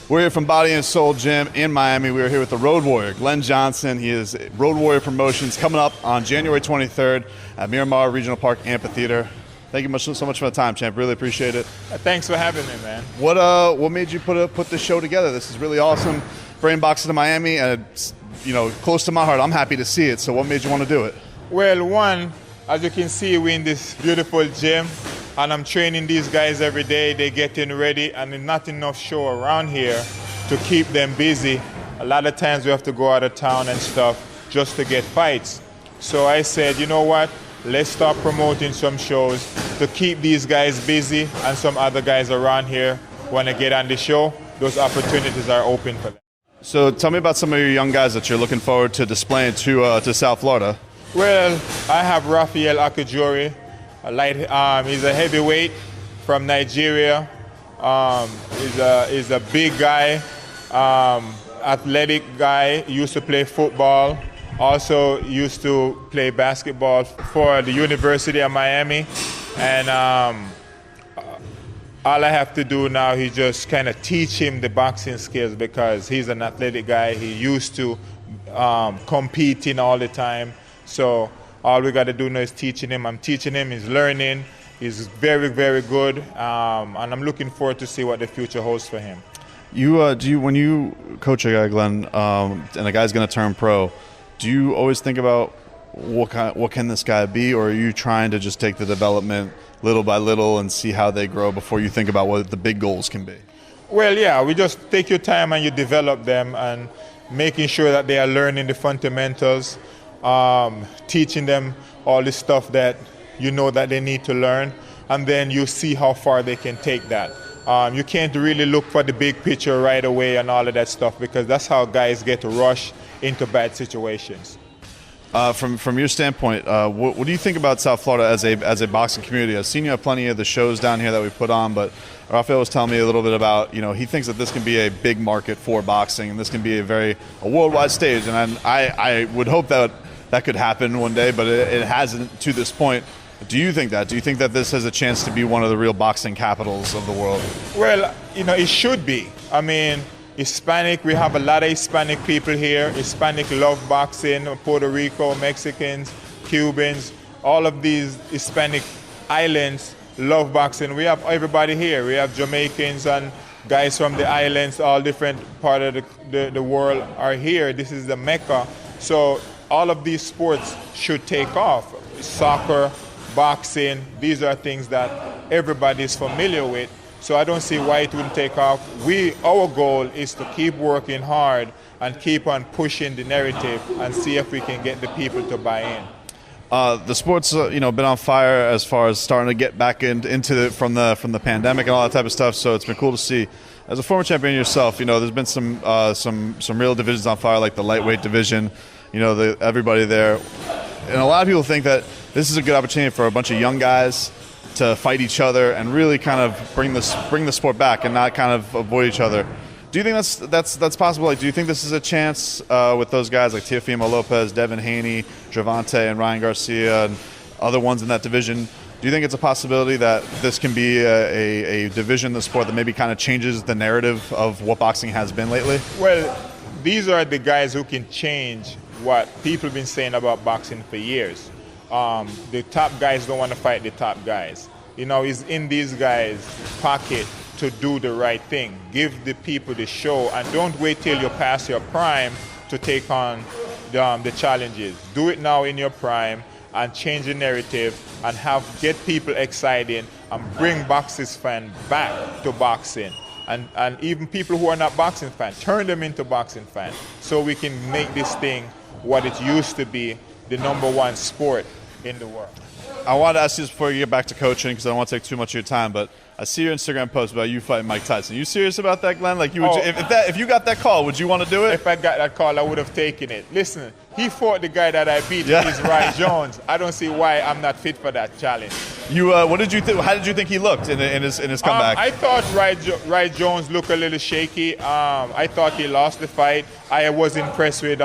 We're here from Body and Soul Gym in Miami. We are here with the Road Warrior, Glen Johnson. He is Road Warrior Promotions coming up on January 23rd at Miramar Regional Park Amphitheater. Thank you so much for the time, champ. Really appreciate it. Thanks for having me, man. What made you put this show together? This is really awesome. Bringing boxing to Miami, and it's, close to my heart. I'm happy to see it. So what made you want to do it? Well, one, as you can see, we're in this beautiful gym, and I'm training these guys every day. They're getting ready, and there's not enough show around here to keep them busy. A lot of times we have to go out of town and stuff just to get fights. So I said, you know what? Let's start promoting some shows to keep these guys busy, and some other guys around here want to get on the show. Those opportunities are open for them. So tell me about some of your young guys that you're looking forward to displaying to South Florida. Well, I have Rafael Akajori. He's a heavyweight from Nigeria. He's a big guy, athletic guy. He used to play football. Also used to play basketball for the University of Miami. And all I have to do now is just kind of teach him the boxing skills, because he's an athletic guy. He used to competing all the time. So all we got to do now is teaching him. I'm teaching him. He's learning. He's very, very good. And I'm looking forward to see what the future holds for him. When you coach a guy, Glenn, and the guy's going to turn pro, do you always think about what can this guy be, or are you trying to just take the development little by little and see how they grow before you think about what the big goals can be? Well, yeah, we just take your time and you develop them, and making sure that they are learning the fundamentals, teaching them all the stuff that you know that they need to learn, and then you see how far they can take that. You can't really look for the big picture right away and all of that stuff, because that's how guys get rushed into bad situations. From your standpoint, what do you think about South Florida as a boxing community? I've seen you at plenty of the shows down here that we put on, but Rafael was telling me a little bit about, he thinks that this can be a big market for boxing, and this can be a worldwide stage. And I would hope that could happen one day, but it hasn't to this point. Do you think that? Do you think that this has a chance to be one of the real boxing capitals of the world? Well, it should be. I mean, Hispanic, we have a lot of Hispanic people here. Hispanic love boxing. Puerto Rico, Mexicans, Cubans, all of these Hispanic islands love boxing. We have everybody here. We have Jamaicans and guys from the islands, all different part of the world are here. This is the Mecca. So all of these sports should take off. Soccer, boxing, these are things that everybody is familiar with. So I don't see why it wouldn't take off. Our goal is to keep working hard and keep on pushing the narrative and see if we can get the people to buy in. The sport's been on fire as far as starting to get back into it from the pandemic and all that type of stuff. So it's been cool to see. As a former champion yourself, there's been some real divisions on fire, like the lightweight division. Everybody there, and a lot of people think that this is a good opportunity for a bunch of young guys to fight each other and really kind of bring the sport back and not kind of avoid each other. Do you think that's possible? Like, do you think this is a chance with those guys like Teofimo Lopez, Devin Haney, Gervonta, and Ryan Garcia, and other ones in that division? Do you think it's a possibility that this can be a division in the sport that maybe kind of changes the narrative of what boxing has been lately? Well, these are the guys who can change what people have been saying about boxing for years. The top guys don't want to fight the top guys. It's in these guys' pocket to do the right thing. Give the people the show, and don't wait till you pass your prime to take on the challenges. Do it now in your prime and change the narrative and get people excited and bring boxing fans back to boxing. And even people who are not boxing fans, turn them into boxing fans, so we can make this thing what it used to be, the #1 sport in the world. I wanted to ask you this before you get back to coaching, because I don't want to take too much of your time, but I see your Instagram post about you fighting Mike Tyson. Are you serious about that, Glenn? Like, if you got that call, would you want to do it? If I got that call, I would have taken it. Listen, he fought the guy that I beat. Yeah. He's Roy Jones. I don't see why I'm not fit for that challenge. What did you think? How did you think he looked in his comeback? I thought Roy Jones looked a little shaky. I thought he lost the fight. I was impressed with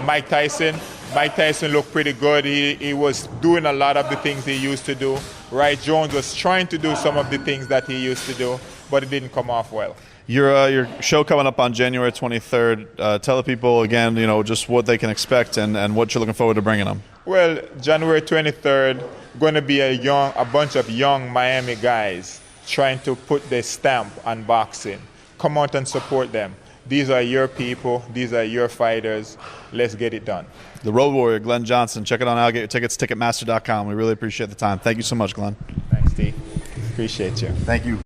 Mike Tyson. Mike Tyson looked pretty good. He was doing a lot of the things he used to do. Roy Jones was trying to do some of the things that he used to do, but it didn't come off well. Your show coming up on January 23rd. Tell the people again, just what they can expect and what you're looking forward to bringing them. Well, January 23rd, going to be a bunch of young Miami guys trying to put their stamp on boxing. Come out and support them. These are your people. These are your fighters. Let's get it done. The Road Warrior, Glen Johnson. Check it out. Get your tickets, Ticketmaster.com. We really appreciate the time. Thank you so much, Glen. Thanks, Steve. Appreciate you. Thank you.